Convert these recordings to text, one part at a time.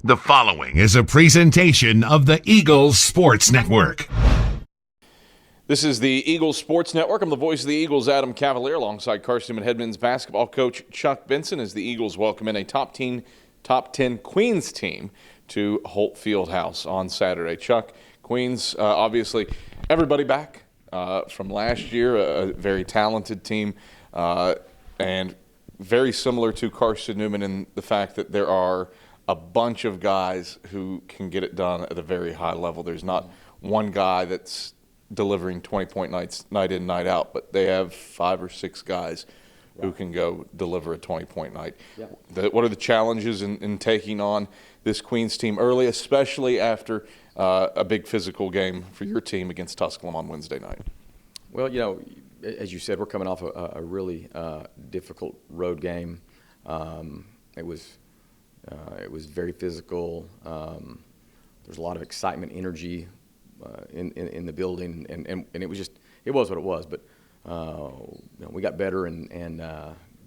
The following is a presentation of the Eagles Sports Network. This is the Eagles Sports Network. I'm the voice of the Eagles, Adam Cavalier, alongside Carson-Newman head men's basketball coach Chuck Benson, as the Eagles welcome in a top 10 Queens team to Holt Fieldhouse on Saturday. Chuck, Queens, obviously everybody back from last year, a very talented team, and very similar to Carson-Newman in the fact that there are a bunch of guys who can get it done at a very high level. There's not one guy that's delivering 20-point nights night in, night out, but they have 5 or 6 guys who can go deliver a 20-point night. Yeah. What are the challenges in taking on this Queens team early, especially after a big physical game for your team against Tusculum on Wednesday night? Well, you know, as you said, we're coming off a really difficult road game. It was very physical. There's a lot of excitement, energy in the building, and it was what it was. But you know, we got better and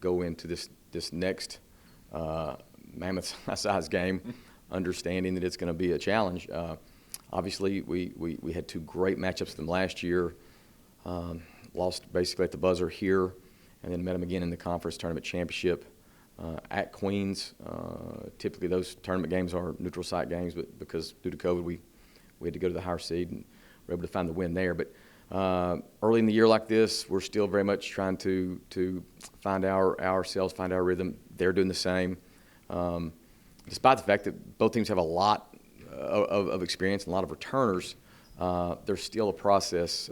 go into this next mammoth-sized game, understanding that it's going to be a challenge. Obviously, we had 2 great matchups with them last year. Lost basically at the buzzer here, and then met them again in the conference tournament championship at Queens. Typically, those tournament games are neutral site games, but because due to COVID, we had to go to the higher seed, and were able to find the win there. But early in the year like this, we're still very much trying to find ourselves, find our rhythm. They're doing the same. Despite the fact that both teams have a lot of experience and a lot of returners, there's still a process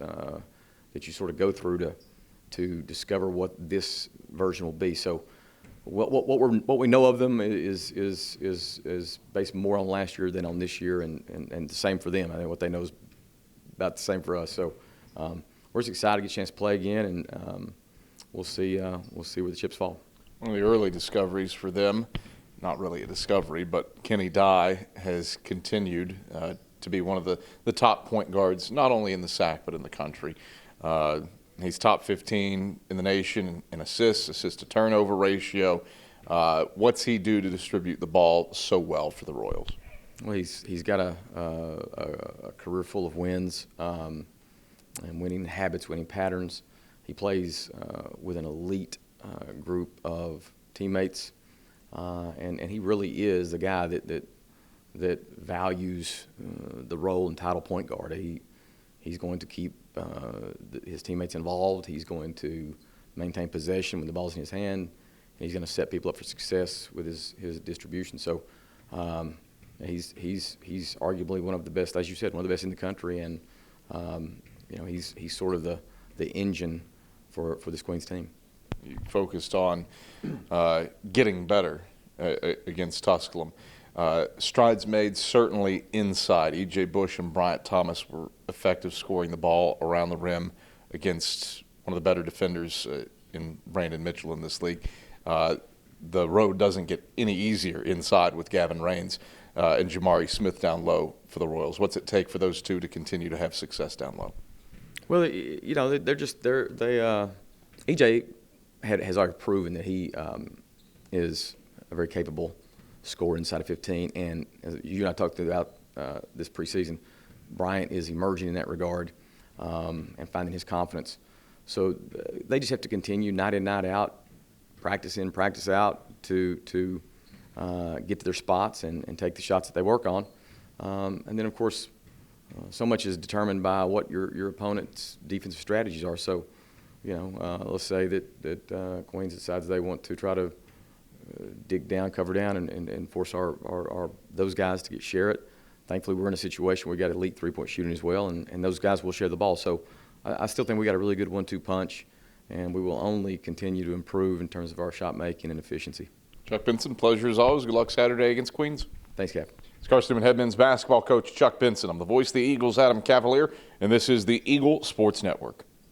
that you sort of go through to discover what this version will be. So what we know of them is based more on last year than on this year, and the same for them. I think what they know is about the same for us. So we're just excited to get a chance to play again, and we'll see where the chips fall. One of the early discoveries for them, not really a discovery, but Kenny Dye has continued to be one of the top point guards, not only in the SAC but in the country. He's top 15 in the nation in assists, assist-to-turnover ratio. What's he do to distribute the ball so well for the Royals? Well, he's got a career full of wins and winning habits, winning patterns. He plays with an elite group of teammates, and he really is the guy that values the role and title point guard. He's going to keep his teammates involved. He's going to maintain possession when the ball's in his hand, and he's going to set people up for success with his distribution. So he's arguably one of the best, as you said, one of the best in the country, and you know, he's sort of the engine for this Queens team. You focused on getting better against Tusculum. Strides made certainly inside. E.J. Bush and Bryant Thomas were effective scoring the ball around the rim against one of the better defenders in Brandon Mitchell in this league. The road doesn't get any easier inside with Gavin Raines and Jamari Smith down low for the Royals. What's it take for those two to continue to have success down low? Well, you know, E.J. has already proven that he is a very capable scorer inside of 15, and as you and I talked about this preseason, Bryant is emerging in that regard and finding his confidence. So they just have to continue night in, night out, practice in, practice out to get to their spots and take the shots that they work on. And then, of course, so much is determined by what your opponent's defensive strategies are. So, you know, let's say that Queens decides they want to try to dig down, cover down, and force our those guys to share it. Thankfully, we're in a situation where we got elite 3-point shooting as well, and those guys will share the ball. So I still think we got a really good 1-2 punch, and we will only continue to improve in terms of our shot making and efficiency. Chuck Benson, pleasure as always. Good luck Saturday against Queens. Thanks, Cap. It's Carson-Newman head men's basketball coach Chuck Benson. I'm the voice of the Eagles, Adam Cavalier, and this is the Eagle Sports Network.